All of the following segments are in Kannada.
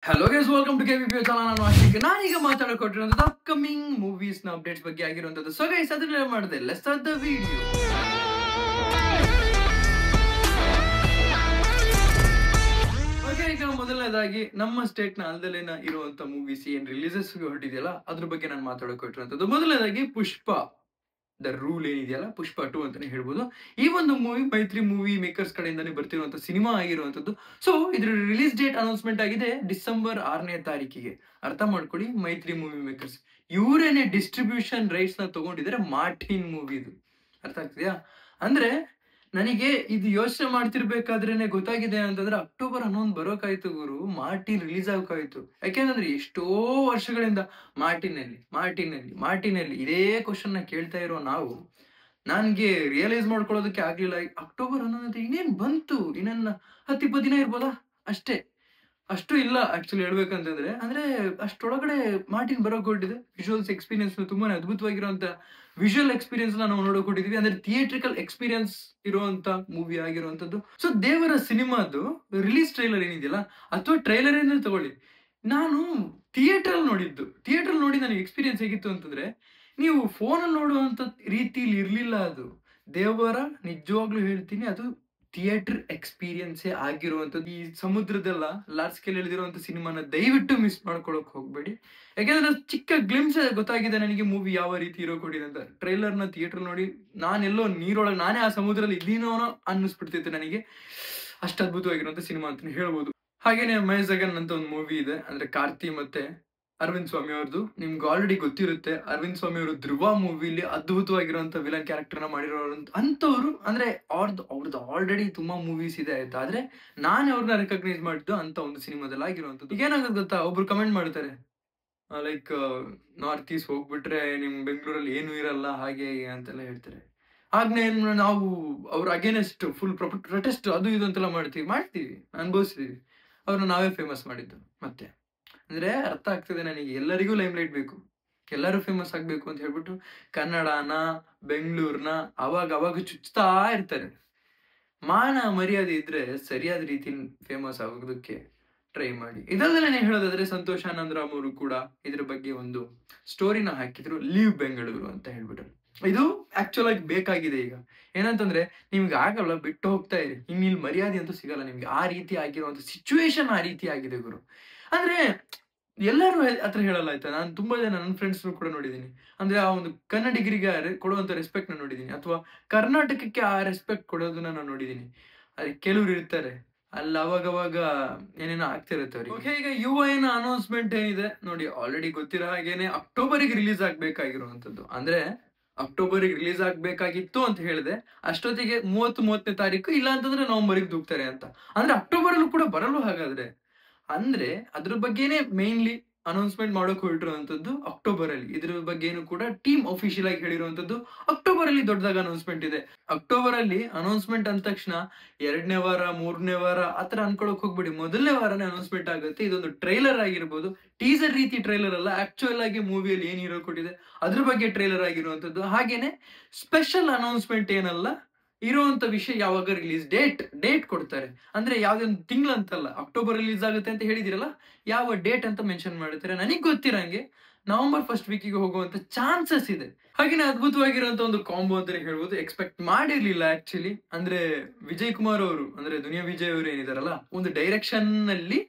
Hello guys, welcome to KVP channel. ನಾನು ಆಶಿಕ್. ನಾನೀಗ ಮಾತಾಡಕೊಟ್ಟಿರೋದು ಅಪ್ಕಮಿಂಗ್ ಮೂವೀಸ್ ನ ಅಪ್ಡೇಟ್ಸ್ ಬಗ್ಗೆ ಆಗಿರುವಂತದ್ದು. ಸೊ ಗೈಸ್, ಅದನ್ನ ಮಾಡಿದೆ. Let's start the video. Okay, ಈಗ ಮೊದಲನೇದಾಗಿ ನಮ್ಮ ಸ್ಟೇಟ್ ನ ಅಲ್ದಲೇನ ಇರುವಂತ ಮೂವೀಸ್ ಏನ್ ರಿಲೀಸಸ್ ಹೊರಟಿದೆಯಲ್ಲ ಅದ್ರ ಬಗ್ಗೆ ನಾನು ಮಾತಾಡಕೊಟ್ಟಿರುವಂತದ್ದು. ಮೊದಲನೇದಾಗಿ ಪುಷ್ಪ ದ ರೂಲ್ ಏನಿದೆಯಲ್ಲ, ಪುಷ್ಪ 2 ಅಂತಾನೆ ಹೇಳ್ಬೋದು. ಈ ಒಂದು ಮೂವಿ ಮೈತ್ರಿ ಮೂವಿ ಮೇಕರ್ಸ್ ಕಡೆಯಿಂದಾನೇ ಬರ್ತಿರುವಂತ ಸಿನಿಮಾ ಆಗಿರುವಂತದ್ದು. ಸೊ ಇದ್ರ ರಿಲೀಸ್ ಡೇಟ್ ಅನೌನ್ಸ್ಮೆಂಟ್ ಆಗಿದೆ ಡಿಸೆಂಬರ್ 6ನೇ ತಾರೀಕಿಗೆ. ಅರ್ಥ ಮಾಡ್ಕೊಳ್ಳಿ, ಮೈತ್ರಿ ಮೂವಿ ಮೇಕರ್ಸ್ ಇವರೇನೆ ಡಿಸ್ಟ್ರಿಬ್ಯೂಷನ್ ರೈಟ್ಸ್ ನ ತಗೊಂಡಿದ್ದಾರೆ ಮಾರ್ಟಿನ್ ಮೂವಿದು. ಅರ್ಥ ಆಗ್ತಿದ್ಯಾ? ಅಂದ್ರೆ ನನಗೆ ಇದು ಯೋಚನೆ ಮಾಡ್ತಿರ್ಬೇಕಾದ್ರೇನೆ ಗೊತ್ತಾಗಿದೆ ಅಂತಂದ್ರೆ ಅಕ್ಟೋಬರ್ 11 ಬರೋಕಾಯ್ತು ಗುರು, ಮಾರ್ಟಿನ್ ರಿಲೀಸ್ ಆಗೋಕಾಯ್ತು. ಯಾಕೆಂದ್ರೆ ಎಷ್ಟೋ ವರ್ಷಗಳಿಂದ ಮಾರ್ಟಿನಲ್ಲಿ ಇದೇ ಕ್ವಶನ್ ನ ಕೇಳ್ತಾ ಇರೋ ನಾವು, ನನ್ಗೆ ರಿಯಲೈಸ್ ಮಾಡ್ಕೊಳ್ಳೋದಕ್ಕೆ ಆಗ್ಲಿಲ್ಲ. ಅಕ್ಟೋಬರ್ 11 ಇನ್ನೇನ್ ಬಂತು, ಇನ್ನೇನ 10-20 ದಿನ ಇರ್ಬೋದಾ ಅಷ್ಟೇ. ಅಷ್ಟು ಇಲ್ಲ ಆಕ್ಚುಲಿ ಹೇಳ್ಬೇಕಂತಂದ್ರೆ. ಅಂದ್ರೆ ಅಷ್ಟೊಳಗಡೆ ಮಾರ್ಟಿನ್ ಬರೋಕ್ ಹೊರಟಿದೆ. ವಿಜುವಲ್ಸ್ ಎಕ್ಸ್ಪೀರಿಯನ್ಸ್ ತುಂಬಾನೇ ಅದ್ಭುತವಾಗಿರುವಂತ ವಿಜುವಲ್ ಎಕ್ಸ್ಪೀರಿಯನ್ಸ್ ನಾವು ನೋಡೋಕ್ ಹೊಟ್ಟಿದೀವಿ. ಅಂದ್ರೆ ಥಿಯೇಟ್ರಿಕಲ್ ಎಕ್ಸ್ಪೀರಿಯನ್ಸ್ ಇರುವಂತ ಮೂವಿ ಆಗಿರುವಂತದ್ದು. ಸೊ ದೇವರ ಸಿನಿಮಾದು ರಿಲೀಸ್ ಟ್ರೈಲರ್ ಏನಿದೆಯಲ್ಲ, ಅಥವಾ ಟ್ರೈಲರ್ ಏನೇ ತಗೊಳ್ಳಿ, ನಾನು ಥಿಯೇಟರ್ ನೋಡಿ ನನಗೆ ಎಕ್ಸ್ಪೀರಿಯನ್ಸ್ ಹೇಗಿತ್ತು ಅಂತಂದ್ರೆ, ನೀವು ಫೋನಲ್ಲಿ ನೋಡುವಂತ ರೀತಿಲಿ ಇರ್ಲಿಲ್ಲ ಅದು. ದೇವರ ನಿಜವಾಗ್ಲೂ ಹೇಳ್ತೀನಿ, ಅದು ಥಿಯೇಟರ್ ಎಕ್ಸ್ಪೀರಿಯನ್ಸೇ ಆಗಿರುವಂತದ್ದು. ಈ ಸಮುದ್ರದಲ್ಲ ಲಾರ್ಜ್ ಸ್ಕೇಲ್ ಎಳೆದಿರುವಂತ ಸಿನಿಮಾನ ದಯವಿಟ್ಟು ಮಿಸ್ ಮಾಡ್ಕೊಳಕ್ ಹೋಗ್ಬೇಡಿ. ಯಾಕಂದ್ರೆ ಚಿಕ್ಕ ಗ್ಲಿಮ್ಸ್ ಗೊತ್ತಾಗಿದೆ ನನಗೆ ಮೂವಿ ಯಾವ ರೀತಿ ಇರೋ ಕೊಟ್ಟಿದೆ ಅಂತ. ಟ್ರೈಲರ್ ನ ಥಿಯೇಟರ್ ನೋಡಿ ನಾನೆಲ್ಲೋ ನೀರೊಳಗೆ, ನಾನೇ ಆ ಸಮುದ್ರದಲ್ಲಿ ಇದ್ದೀನೋ ಅನ್ನಿಸ್ಬಿಡ್ತೈತೆ ನನಗೆ. ಅಷ್ಟು ಅದ್ಭುತವಾಗಿರುವಂತ ಸಿನಿಮಾ ಅಂತ ಹೇಳ್ಬೋದು. ಹಾಗೇನೆ ಮಹೇಶ್ ಜಗನ್ ಅಂತ ಒಂದು ಮೂವಿ ಇದೆ, ಅಂದ್ರೆ ಕಾರ್ತಿ ಮತ್ತೆ ಅರವಿಂದ್ ಸ್ವಾಮಿ ಅವ್ರದ್ದು. ನಿಮ್ಗೆ ಆಲ್ರೆಡಿ ಗೊತ್ತಿರುತ್ತೆ, ಅರವಿಂದ್ ಸ್ವಾಮಿ ಅವರು ಧ್ರುವ ಮೂವಿಲಿ ಅದ್ಭುತವಾಗಿರುವಂತ ವಿಲನ್ ಕ್ಯಾರೆಕ್ಟರ್ ನ ಮಾಡಿರೋರು ಅಂತವ್ರು. ಅಂದ್ರೆ ಅವ್ರದ್ದು ಆಲ್ರೆಡಿ ತುಂಬಾ ಮೂವೀಸ್ ಇದೆ ಆಯ್ತಾ, ಆದ್ರೆ ನಾನೇ ಅವ್ರನ್ನ ರೆಕಗ್ನೈಸ್ ಮಾಡಿದ್ದು ಅಂತ ಒಂದು ಸಿನಿಮಾದಲ್ಲಿ ಆಗಿರುವಂತದ್ದು. ಈಗ ಏನಾಗುತ್ತೆ ಗೊತ್ತಾ, ಒಬ್ರು ಕಮೆಂಟ್ ಮಾಡ್ತಾರೆ, ಲೈಕ್ ನಾರ್ತ್ ಈಸ್ಟ್ ಹೋಗ್ಬಿಟ್ರೆ ನಿಮ್ ಬೆಂಗಳೂರಲ್ಲಿ ಏನು ಇರಲ್ಲ ಹಾಗೆ ಅಂತೆಲ್ಲ ಹೇಳ್ತಾರೆ. ಆಗ್ನೇ ನಾವು ಅವ್ರ ಅಗೇನೆಸ್ಟ್ ಫುಲ್ ಪ್ರೊಟೆಸ್ಟ್ ಅದು ಇದು ಅಂತೆಲ್ಲ ಮಾಡ್ತೀವಿ, ಅನುಭವಿಸ್ತೀವಿ. ಅವ್ರನ್ನ ನಾವೇ ಫೇಮಸ್ ಮಾಡಿದ್ದು. ಮತ್ತೆ ಅಂದ್ರೆ ಅರ್ಥ ಆಗ್ತದೆ ನನಗೆ, ಎಲ್ಲರಿಗೂ ಲೈಮ್ ಲೈಟ್ ಬೇಕು, ಎಲ್ಲರೂ ಫೇಮಸ್ ಆಗ್ಬೇಕು ಅಂತ ಹೇಳ್ಬಿಟ್ಟು ಕನ್ನಡನ ಬೆಂಗಳೂರ್ನ ಅವಾಗ ಚುಚ್ತಾ ಇರ್ತಾರೆ. ಮಾನ ಮರ್ಯಾದೆ ಇದ್ರೆ ಸರಿಯಾದ ರೀತಿಲಿ ಫೇಮಸ್ ಆಗೋದಕ್ಕೆ ಟ್ರೈ ಮಾಡಿ. ಇದಲ್ಲದೆ ಹೇಳೋದಾದ್ರೆ ಸಂತೋಷ್ ಆನಂದರಾಮ್ ಅವರು ಕೂಡ ಇದ್ರ ಬಗ್ಗೆ ಒಂದು ಸ್ಟೋರಿನ ಹಾಕಿದ್ರು, ಲೀವ್ ಬೆಂಗಳೂರು ಅಂತ ಹೇಳ್ಬಿಟ್ಟು. ಇದು ಆಕ್ಚುಲ್ ಆಗಿ ಬೇಕಾಗಿದೆ. ಈಗ ಏನಂತಂದ್ರೆ, ನಿಮ್ಗೆ ಆಗಲ್ಲ, ಬಿಟ್ಟು ಹೋಗ್ತಾ ಇರಿ, ಇಲ್ಲಿ ಮರ್ಯಾದೆ ಅಂತೂ ಸಿಗಲ್ಲ ನಿಮ್ಗೆ. ಆ ರೀತಿ ಆಗಿರುವಂತ ಸಿಚುವೇಶನ್ ಆ ರೀತಿ ಆಗಿದೆ ಗುರು. ಅಂದ್ರೆ ಎಲ್ಲರೂ ಹತ್ರ ಹೇಳಲ್ಲ ಆಯ್ತಾ. ನಾನು ತುಂಬಾ ಜನ ನನ್ನ ಫ್ರೆಂಡ್ಸ್ ಕೂಡ ನೋಡಿದೀನಿ. ಅಂದ್ರೆ ಆ ಒಂದು ಕನ್ನಡಿಗರಿಗೆ ಕೊಡುವಂತ ರೆಸ್ಪೆಕ್ಟ್ ನ ನೋಡಿದೀನಿ, ಅಥವಾ ಕರ್ನಾಟಕಕ್ಕೆ ಆ ರೆಸ್ಪೆಕ್ಟ್ ಕೊಡೋದನ್ನ ನಾನು ನೋಡಿದೀನಿ. ಅದೇ ಕೆಲವ್ರು ಇರ್ತಾರೆ ಅಲ್ಲಿ ಅವಾಗವಾಗ ಏನೇನೋ ಆಗ್ತಿರುತ್ತೆ ಅವ್ರಿಗೆ. ಓಕೆ, ಈಗ ಯುವನ ಅನೌನ್ಸ್ಮೆಂಟ್ ಏನಿದೆ ನೋಡಿ, ಆಲ್ರೆಡಿ ಗೊತ್ತಿರೋ ಹಾಗೇನೆ ಅಕ್ಟೋಬರ್ಗೆ ರಿಲೀಸ್ ಆಗ್ಬೇಕಾಗಿರುವಂತದ್ದು. ಅಂದ್ರೆ ಅಕ್ಟೋಬರ್ಗೆ ರಿಲೀಸ್ ಆಗ್ಬೇಕಾಗಿತ್ತು ಅಂತ ಹೇಳಿದೆ, ಅಷ್ಟೊತ್ತಿಗೆ 30-30ನೇ ತಾರೀಕು, ಇಲ್ಲ ಅಂತಂದ್ರೆ ನವೆಂಬರ್ಗೆ ದೂಕ್ತಾರೆ ಅಂತ. ಅಂದ್ರೆ ಅಕ್ಟೋಬರ್ ಅಲ್ಲೂ ಕೂಡ ಬರಲು ಹಾಗಾದ್ರೆ. ಅಂದ್ರೆ ಅದ್ರ ಬಗ್ಗೆನೆ ಮೇನ್ಲಿ ಅನೌನ್ಸ್ಮೆಂಟ್ ಮಾಡೋಕೆ ಹೊರಟಿರುವಂತದ್ದು ಅಕ್ಟೋಬರ್ ಅಲ್ಲಿ. ಇದ್ರ ಬಗ್ಗೆನು ಕೂಡ ಟೀಮ್ ಅಫಿಷಿಯಲ್ ಆಗಿ ಹೇಳಿರುವಂತದ್ದು ಅಕ್ಟೋಬರ್ ಅಲ್ಲಿ ದೊಡ್ಡದಾಗ ಅನೌನ್ಸ್ಮೆಂಟ್ ಇದೆ. ಅಕ್ಟೋಬರ್ ಅಲ್ಲಿ ಅನೌನ್ಸ್ಮೆಂಟ್ ಅಂದ ತಕ್ಷಣ 2ನೇ ವಾರ 3ನೇ ವಾರ ಆತರ ಅನ್ಕೊಳಕ್ ಹೋಗ್ಬಿಡಿ, ಮೊದಲನೇ ವಾರನೇ ಅನೌನ್ಸ್ಮೆಂಟ್ ಆಗುತ್ತೆ. ಇದೊಂದು ಟ್ರೈಲರ್ ಆಗಿರ್ಬೋದು, ಟೀಸರ್ ರೀತಿ ಟ್ರೈಲರ್ ಅಲ್ಲ, ಆಕ್ಚುಯಲ್ ಆಗಿ ಮೂವಿಯಲ್ಲಿ ಏನ್ ಹೀರೋ ಕೊಟ್ಟಿದೆ ಅದ್ರ ಬಗ್ಗೆ ಟ್ರೈಲರ್ ಆಗಿರುವಂತದ್ದು. ಹಾಗೇನೆ ಸ್ಪೆಷಲ್ ಅನೌನ್ಸ್ಮೆಂಟ್ ಏನಲ್ಲ, ಇರುವಂತ ವಿಷಯ ಯಾವಾಗ ರಿಲೀಸ್ ಡೇಟ್ ಕೊಡ್ತಾರೆ. ಅಂದ್ರೆ ಯಾವ್ದೇ ಒಂದು ತಿಂಗಳಂತಲ್ಲ, ಅಕ್ಟೋಬರ್ ರಿಲೀಸ್ ಆಗುತ್ತೆ ಅಂತ ಹೇಳಿದಿರಲ್ಲ, ಯಾವ ಡೇಟ್ ಅಂತ ಮೆನ್ಷನ್ ಮಾಡ್ತಾರೆ. ನನಗ್ ಗೊತ್ತಿರಂಗೆ ನವೆಂಬರ್ ಫಸ್ಟ್ ವೀಕಿಗೆ ಹೋಗುವಂತ ಚಾನ್ಸಸ್ ಇದೆ. ಹಾಗೇನೆ ಅದ್ಭುತವಾಗಿರುವಂತ ಒಂದು ಕಾಂಬೋ ಅಂತಾನೆ ಹೇಳ್ಬೋದು. ಎಕ್ಸ್ಪೆಕ್ಟ್ ಮಾಡಿರ್ಲಿಲ್ಲ ಆಕ್ಚುಲಿ. ಅಂದ್ರೆ ವಿಜಯ್ ಕುಮಾರ್ ಅವರು, ಅಂದ್ರೆ ದುನಿಯಾ ವಿಜಯ್ ಅವರು ಏನಿದಾರಲ್ಲ, ಒಂದು ಡೈರೆಕ್ಷನ್ ನಲ್ಲಿ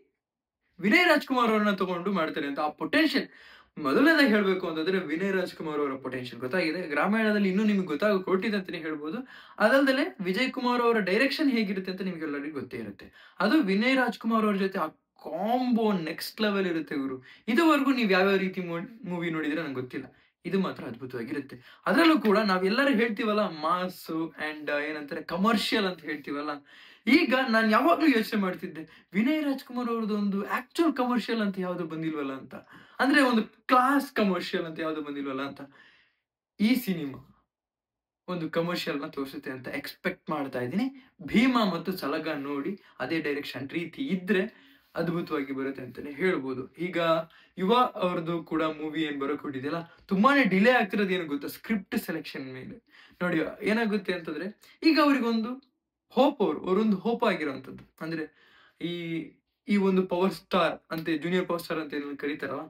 ವಿನಯ್ ರಾಜ್ಕುಮಾರ್ ಅವ್ರನ್ನ ತಗೊಂಡು ಮಾಡ್ತಾರೆ ಅಂತ. ಆ ಪೊಟೆನ್ಶಿಯಲ್, ಮೊದಲನೇದಾಗಿ ಹೇಳ್ಬೇಕು ಅಂತಂದ್ರೆ ವಿನಯ್ ರಾಜ್ಕುಮಾರ್ ಅವರ ಪೊಟೆನ್ಶಿಯಲ್ ಗೊತ್ತಾಗಿದೆ. ಗ್ರಾಮಾಯಣದಲ್ಲಿ ಇನ್ನೂ ನಿಮ್ಗೆ ಕೊಟ್ಟಿದೆ ಅಂತಾನೆ ಹೇಳ್ಬೋದು. ಅದಲ್ದಲೆ ವಿಜಯ್ ಕುಮಾರ್ ಅವರ ಡೈರೆಕ್ಷನ್ ಹೇಗಿರುತ್ತೆ ಅಂತ ನಿಮ್ಗೆ ಎಲ್ಲರಿಗೂ ಗೊತ್ತೇ ಇರುತ್ತೆ. ಅದು ವಿನಯ್ ರಾಜ್ಕುಮಾರ್ ಅವ್ರ ಜೊತೆ ಆ ಕಾಂಬೋ ನೆಕ್ಸ್ಟ್ ಲೆವೆಲ್ ಇರುತ್ತೆ ಗುರು. ಇದುವರೆಗೂ ನೀವು ಯಾವ್ಯಾವ ರೀತಿ ಮೂವಿ ನೋಡಿದ್ರೆ ನಂಗೆ ಗೊತ್ತಿಲ್ಲ, ಇದು ಮಾತ್ರ ಅದ್ಭುತವಾಗಿರುತ್ತೆ. ಅದರಲ್ಲೂ ಕೂಡ ನಾವೆಲ್ಲರೂ ಹೇಳ್ತೀವಲ್ಲ ಮಾಸ್ ಅಂಡ್ ಏನಂತಾರೆ ಕಮರ್ಷಿಯಲ್ ಅಂತ ಹೇಳ್ತೀವಲ್ಲ. ಈಗ ನಾನು ಯಾವಾಗ್ಲೂ ಯೋಚನೆ ಮಾಡ್ತಿದ್ದೆ, ವಿನಯ್ ರಾಜ್ಕುಮಾರ್ ಅವ್ರದ್ದು ಒಂದು ಆಕ್ಚುಯಲ್ ಕಮರ್ಷಿಯಲ್ ಅಂತ ಯಾವ್ದು ಬಂದಿಲ್ವಲ್ಲ ಅಂತ. ಅಂದ್ರೆ ಒಂದು ಕ್ಲಾಸ್ ಕಮರ್ಷಿಯಲ್ ಅಂತ ಯಾವ್ದು ಬಂದಿಲ್ವಲ್ಲ ಅಂತ. ಈ ಸಿನಿಮಾ ಒಂದು ಕಮರ್ಷಿಯಲ್ ನ ತೋರಿಸುತ್ತೆ ಅಂತ ಎಕ್ಸ್ಪೆಕ್ಟ್ ಮಾಡ್ತಾ ಇದ್ದೀನಿ. ಭೀಮಾ ಮತ್ತು ಸಲಗ ನೋಡಿ ಅದೇ ಡೈರೆಕ್ಷನ್ ರೀತಿ ಇದ್ರೆ ಅದ್ಭುತವಾಗಿ ಬರುತ್ತೆ ಅಂತಾನೆ ಹೇಳ್ಬೋದು. ಈಗ ಯುವ ಅವ್ರದ್ದು ಕೂಡ ಮೂವಿ ಏನ್ ಬರೋಕೊಟ್ಟಿದೆಯಲ್ಲ, ತುಂಬಾನೇ ಡಿಲೇ ಆಗ್ತಿರೋದು ಏನು ಗೊತ್ತಾ, ಸ್ಕ್ರಿಪ್ಟ್ ಸೆಲೆಕ್ಷನ್ ಮೇಲೆ. ನೋಡಿ ಏನಾಗುತ್ತೆ ಅಂತಂದ್ರೆ, ಈಗ ಅವ್ರಿಗೊಂದು ಅವರೊಂದು ಹೋಪ್ ಆಗಿರುವಂತದ್ದು. ಅಂದ್ರೆ ಈ ಈ ಒಂದು ಪವರ್ ಸ್ಟಾರ್ ಅಂತ ಜೂನಿಯರ್ ಪವರ್ ಸ್ಟಾರ್ ಅಂತ ಏನು ಕರೀತಾರಲ್ಲ,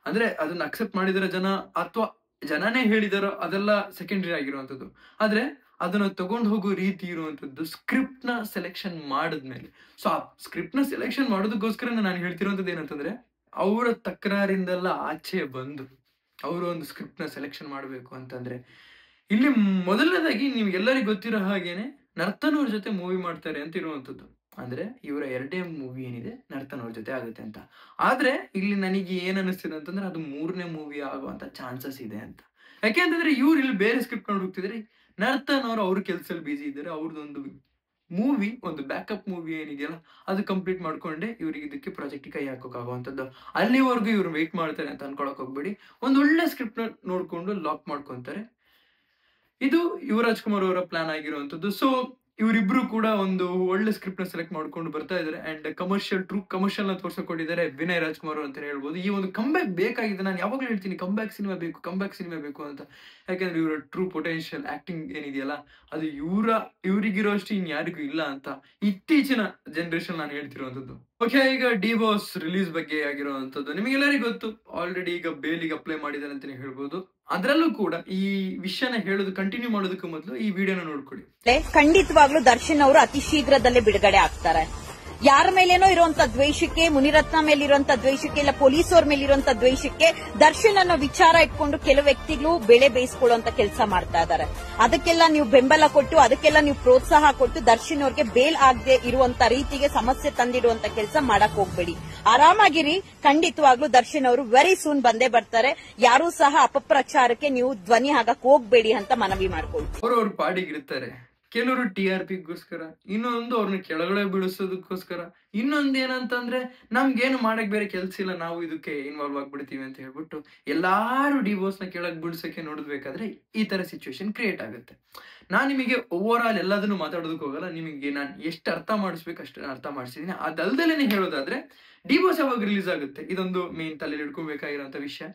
ಅಂದ್ರೆ ಅದನ್ನ ಅಕ್ಸೆಪ್ಟ್ ಮಾಡಿದಾರ ಜನ ಅಥವಾ ಜನನೇ ಹೇಳಿದಾರೋ ಅದೆಲ್ಲ ಸೆಕೆಂಡರಿ ಆಗಿರುವಂತದ್ದು. ಆದ್ರೆ ಅದನ್ನ ತಗೊಂಡು ಹೋಗೋ ರೀತಿ ಇರುವಂತದ್ದು ಸ್ಕ್ರಿಪ್ಟ್ ನ ಸೆಲೆಕ್ಷನ್ ಮಾಡಿದ್ಮೇಲೆ. ಸೊ ಆ ಸ್ಕ್ರಿಪ್ಟ್ ನ ಸೆಲೆಕ್ಷನ್ ಮಾಡೋದಕ್ಕೋಸ್ಕರ ನಾನು ಹೇಳ್ತಿರುವಂತದ್ದು ಏನಂತಂದ್ರೆ, ಅವರ ತಕರಾರಿಂದೆಲ್ಲ ಆಚೆ ಬಂದು ಅವರು ಒಂದು ಸ್ಕ್ರಿಪ್ಟ್ ನ ಸೆಲೆಕ್ಷನ್ ಮಾಡಬೇಕು ಅಂತಂದ್ರೆ, ಇಲ್ಲಿ ಮೊದಲನೇದಾಗಿ ನಿಮ್ಗೆಲ್ಲರಿಗೂ ಗೊತ್ತಿರೋ ಹಾಗೇನೆ ನರ್ತನ್ ಅವ್ರ ಜೊತೆ ಮೂವಿ ಮಾಡ್ತಾರೆ ಅಂತ ಇರುವಂತದ್ದು. ಅಂದ್ರೆ ಇವರ 2ನೇ ಮೂವಿ ಏನಿದೆ ನರ್ತನ್ ಅವ್ರ ಜೊತೆ ಆಗುತ್ತೆ ಅಂತ. ಆದ್ರೆ ಇಲ್ಲಿ ನನಗೆ ಏನ್ ಅನಿಸ್ತಿದೆ ಅಂತಂದ್ರೆ, ಅದು 3ನೇ ಮೂವಿ ಆಗುವಂತ ಚಾನ್ಸಸ್ ಇದೆ ಅಂತ. ಯಾಕೆ ಅಂತಂದ್ರೆ ಇವ್ರು ಇಲ್ಲಿ ಬೇರೆ ಸ್ಕ್ರಿಪ್ಟ್ ನೋಡಿ ಹೋಗ್ತಿದ್ರೆ, ನರ್ತನ್ ಅವ್ರ ಕೆಲ್ಸದಲ್ಲಿ ಬಿಸಿ ಇದ್ದಾರೆ. ಅವ್ರದ್ದೊಂದು ಮೂವಿ, ಒಂದು ಬ್ಯಾಕಪ್ ಮೂವಿ ಏನಿದೆಯಲ್ಲ ಅದು ಕಂಪ್ಲೀಟ್ ಮಾಡ್ಕೊಂಡೆ ಇವ್ರಿಗೆ ಇದಕ್ಕೆ ಪ್ರಾಜೆಕ್ಟ್ ಕೈ ಹಾಕೋಕ್ಕಾಗುವಂಥದ್ದು. ಅಲ್ಲಿವರೆಗೂ ಇವ್ರು ವೇಟ್ ಮಾಡ್ತಾರೆ ಅಂತ ಅನ್ಕೊಳಕ್ ಹೋಗ್ಬೇಡಿ. ಒಂದ್ ಒಳ್ಳೆ ಸ್ಕ್ರಿಪ್ಟ್ ನೋಡ್ಕೊಂಡು ಲಾಕ್ ಮಾಡ್ಕೊಂತಾರೆ. ಇದು ಯುವರಾಜ್ ಕುಮಾರ್ ಅವರ ಪ್ಲಾನ್ ಆಗಿರುವಂತದ್ದು. ಸೊ ಇವರಿಬ್ರು ಕೂಡ ಒಂದು ಒಳ್ಳೆ ಸ್ಕ್ರಿಪ್ಟ್ ನ ಸೆಲೆಕ್ಟ್ ಮಾಡ್ಕೊಂಡು ಬರ್ತಾ ಇದಾರೆ. ಅಂಡ್ ಟ್ರೂ ಕಮರ್ಷಿಯಲ್ ನ ತೋರ್ಸಕೊಂಡಿದ್ದಾರೆ ವಿನಯ್ ರಾಜ್ಕುಮಾರ್ ಅಂತ ಹೇಳ್ಬೋದು. ಈ ಒಂದು ಕಂಬ್ಯಾಕ್ ಬೇಕಾಗಿದೆ. ನಾನು ಯಾವಾಗ್ಲೂ ಹೇಳ್ತೀನಿ ಕಂಬ್ಯಾಕ್ ಸಿನಿಮಾ ಬೇಕು ಅಂತ. ಯಾಕಂದ್ರೆ ಇವರ ಟ್ರೂ ಪೊಟೆನ್ಶಿಯಲ್ ಆಕ್ಟಿಂಗ್ ಏನಿದೆಯಲ್ಲ ಅದು ಇವ್ರಿಗಿರೋಷ್ಟು ಇನ್ಯಾರಿಗೂ ಇಲ್ಲ ಅಂತ ಇತ್ತೀಚಿನ ಜನರೇಷನ್ ನಾನು ಹೇಳ್ತಿರುವಂತದ್ದು. ಓಕೆ, ಈಗ ಡಿ ಬಾಸ್ ರಿಲೀಸ್ ಬಗ್ಗೆ ಆಗಿರುವಂತದ್ದು ನಿಮಗೆಲ್ಲರಿಗೂ ಗೊತ್ತು. ಆಲ್ರೆಡಿ ಈಗ ಬೇಲಿಗೆ ಅಪ್ಲೈ ಮಾಡಿದ್ದಾರೆ ಅಂತಾನೆ ಹೇಳ್ಬೋದು. ಅದರಲ್ಲೂ ಕೂಡ ಈ ವಿಷಯನ ಹೇಳೋದು ಕಂಟಿನ್ಯೂ ಮಾಡೋದಕ್ಕೂ ಮೊದಲು ಈ ವಿಡಿಯೋನ ನೋಡ್ಕೊಳ್ಳಿ. ಖಂಡಿತವಾಗ್ಲೂ ದರ್ಶನ್ ಅವರು ಅತಿ ಶೀಘ್ರದಲ್ಲೇ ಬಿಡುಗಡೆ ಆಗ್ತಾರೆ. ಯಾರ ಮೇಲೇನೋ ಇರುವಂತ ದ್ವೇಷಕ್ಕೆ, ಮುನಿರತ್ನ ಮೇಲೆ ಇರುವಂತ ದ್ವೇಷಕ್ಕೆ, ಇಲ್ಲ ಪೊಲೀಸ್ ಅವ್ರ ಮೇಲೆ ಇರುವಂತ ದ್ವೇಷಕ್ಕೆ ದರ್ಶನ್ ಅನ್ನೋ ವಿಚಾರ ಇಟ್ಕೊಂಡು ಕೆಲವು ವ್ಯಕ್ತಿಗಳು ಬೆಳೆ ಬೇಯಿಸ್ಕೊಳ್ಳುವಂತ ಕೆಲಸ ಮಾಡ್ತಾ ಇದ್ದಾರೆ. ಅದಕ್ಕೆಲ್ಲ ನೀವು ಬೆಂಬಲ ಕೊಟ್ಟು, ಅದಕ್ಕೆಲ್ಲ ನೀವು ಪ್ರೋತ್ಸಾಹ ಕೊಟ್ಟು ದರ್ಶನ್ ಅವ್ರಿಗೆ ಬೇಲ್ ಆಗದೆ ಇರುವಂತ ರೀತಿಗೆ ಸಮಸ್ಯೆ ತಂದಿಡುವಂತ ಕೆಲಸ ಮಾಡಕ್ ಹೋಗ್ಬೇಡಿ. ಆರಾಮಾಗಿರಿ. ಖಂಡಿತವಾಗ್ಲೂ ದರ್ಶನ್ ಅವರು ವೆರಿ ಸೂನ್ ಬಂದೇ ಬರ್ತಾರೆ. ಯಾರೂ ಸಹ ಅಪಪ್ರಚಾರಕ್ಕೆ ನೀವು ಧ್ವನಿ ಹಾಕಕ್ ಹೋಗ್ಬೇಡಿ ಅಂತ ಮನವಿ ಮಾಡ್ಕೊಳ್ಳಿ. ಅವ್ರವ್ರ ಪಾಡಿಗಿರ್ತಾರೆ. ಕೆಲವರು TRPಗೋಸ್ಕರ, ಇನ್ನೊಂದು ಅವ್ರನ್ನ ಕೆಳಗಡೆ ಬೀಳಿಸೋದಕ್ಕೋಸ್ಕರ, ಇನ್ನೊಂದು ಏನಂತಂದ್ರೆ ನಮ್ಗೇನು ಮಾಡಕ್ ಬೇರೆ ಕೆಲ್ಸ ಇಲ್ಲ, ನಾವು ಇದಕ್ಕೆ ಇನ್ವಾಲ್ವ್ ಆಗ್ಬಿಡ್ತೀವಿ ಅಂತ ಹೇಳ್ಬಿಟ್ಟು ಎಲ್ಲಾರು ಡಿವೋರ್ಸ್ ನ ಕೆಳಗೆ ಬೀಳ್ಸಕ್ಕೆ ನೋಡ್ಬೇಕಾದ್ರೆ ಈ ತರ ಸಿಚುವೇಶನ್ ಕ್ರಿಯೇಟ್ ಆಗುತ್ತೆ. ನಾನ್ ನಿಮಗೆ ಓವರ್ ಆಲ್ ಎಲ್ಲದನ್ನು ಮಾತಾಡೋದಕ್ಕೆ ಹೋಗಲ್ಲ. ನಿಮಗೆ ನಾನು ಎಷ್ಟು ಅರ್ಥ ಮಾಡಿಸ್ಬೇಕು ಅಷ್ಟು ಅರ್ಥ ಮಾಡಿಸಿದೀನಿ. ಅದಲ್ದಲೇನೆ ಹೇಳೋದಾದ್ರೆ, ಡಿವೋರ್ಸ್ ಯಾವಾಗ ರಿಲೀಸ್ ಆಗುತ್ತೆ, ಇದೊಂದು ಮೇನ್ ತಲೆಯಲ್ಲಿ ಹಿಡ್ಕೊಬೇಕಾಗಿರೋಂಥ ವಿಷಯ.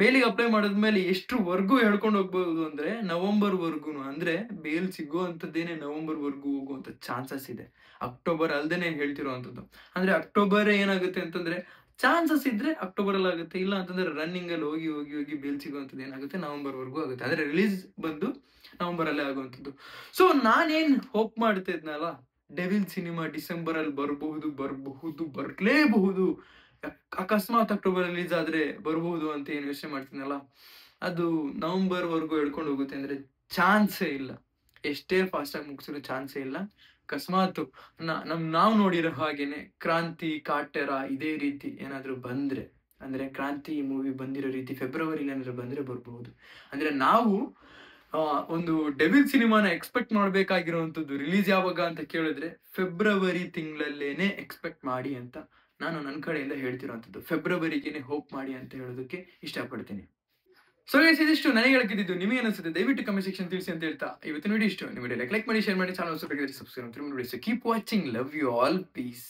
ಬೇಲಿಗೆ ಅಪ್ಲೈ ಮಾಡಿದ್ಮೇಲೆ ಎಷ್ಟು ವರ್ಗೂ ಹೇಳ್ಕೊಂಡು ಹೋಗ್ಬಹುದು ಅಂದ್ರೆ ನವೆಂಬರ್ ವರ್ಗು, ಅಂದ್ರೆ ಬೇಲ್ ಸಿಗುವಂತದ್ದೇನೆ ನವೆಂಬರ್ ವರ್ಗು ಹೋಗುವಂತ ಚಾನ್ಸಸ್ ಇದೆ. ಅಕ್ಟೋಬರ್ ಅಲ್ದೇನೆ ಹೇಳ್ತಿರುವಂತದ್ದು. ಅಂದ್ರೆ ಅಕ್ಟೋಬರ್ ಏನಾಗುತ್ತೆ ಅಂತಂದ್ರೆ, ಚಾನ್ಸಸ್ ಇದ್ರೆ ಅಕ್ಟೋಬರ್ ಅಲ್ಲಿ ಆಗುತ್ತೆ, ಇಲ್ಲ ಅಂತಂದ್ರೆ ರನ್ನಿಂಗ್ ಅಲ್ಲಿ ಹೋಗಿ ಬೇಲ್ ಸಿಗುವಂತದ್ದು ಏನಾಗುತ್ತೆ ನವೆಂಬರ್ ವರ್ಗು ಆಗುತ್ತೆ. ಅಂದ್ರೆ ರಿಲೀಸ್ ಬಂದು ನವೆಂಬರ್ ಅಲ್ಲೇ ಆಗುವಂತದ್ದು. ಸೊ ನಾನೇನ್ ಹೋಪ್ ಮಾಡ್ತಾ ಇದ್ನಲ್ಲ, ಡೆವಿಲ್ ಸಿನಿಮಾ ಡಿಸೆಂಬರ್ ಅಲ್ಲಿ ಬರ್ಲೇಬಹುದು, ಅಕಸ್ಮಾತ್ ಅಕ್ಟೋಬರ್ ರಿಲೀಸ್ ಆದ್ರೆ ಬರಬಹುದು ಅಂತ ಏನ್ ಯೋಚನೆ ಮಾಡ್ತೀನಲ್ಲ, ಅದು ನವೆಂಬರ್ ವರ್ಗು ಹೇಳ್ಕೊಂಡು ಹೋಗುತ್ತೆ ಅಂದ್ರೆ ಚಾನ್ಸೇ ಇಲ್ಲ. ಎಷ್ಟೇ ಫಾಸ್ಟ್ ಆಗಿ ಮುಗಿಸಿರೋ ಚಾನ್ಸೇ ಇಲ್ಲ. ಅಕಸ್ಮಾತ್ ನಾವು ನೋಡಿರೋ ಹಾಗೇನೆ ಕ್ರಾಂತಿ, ಕಾಟೇರ ಇದೇ ರೀತಿ ಏನಾದ್ರು ಬಂದ್ರೆ, ಅಂದ್ರೆ ಕ್ರಾಂತಿ ಮೂವಿ ಬಂದಿರೋ ರೀತಿ ಫೆಬ್ರವರಿ ಏನಾದ್ರು ಬಂದ್ರೆ ಬರಬಹುದು. ಅಂದ್ರೆ ನಾವು ಒಂದು ಡೆವಿಲ್ ಸಿನಿಮಾನ ಎಕ್ಸ್ಪೆಕ್ಟ್ ಮಾಡ್ಬೇಕಾಗಿರುವಂತದ್ದು ರಿಲೀಸ್ ಯಾವಾಗ ಅಂತ ಕೇಳಿದ್ರೆ ಫೆಬ್ರವರಿ ತಿಂಗಳಲ್ಲೇನೆ ಎಕ್ಸ್ಪೆಕ್ಟ್ ಮಾಡಿ ಅಂತ ನಾನು ನನ್ನ ಕಡೆಯಿಂದ ಹೇಳ್ತಿರುವಂತದ್ದು. ಫೆಬ್ರವರಿಗೇನೆ ಹೋಪ್ ಮಾಡಿ ಅಂತ ಹೇಳೋದಕ್ಕೆ ಇಷ್ಟಪಡ್ತೀನಿ. ಸೊ ಗೈಸ್, ಇದಿಷ್ಟು ನನಗೆ ಹೇಳ್ತಿದ್ದು. ನಿಮಗೆ ಅನಿಸುತ್ತೆ ದಯವಿಟ್ಟು ಕಮೆಂಟ್ ಸೆಕ್ಷನ್ ತಿಳಿಸಿ ಅಂತ ಹೇಳ್ತಾ ಇವತ್ತಿನ ವಿಡಿಯೋ ಇಷ್ಟು. ನಿಮ್ಮ ವಿಡಿಯೋ ಲೈಕ್ ಮಾಡಿ, ಶೇರ್ ಮಾಡಿ, ಚಾನಲ್ ಸಬ್ಸ್ಕ್ರೈಬ್ ಮಾಡಿ. Keep watching. Love you all. Piece.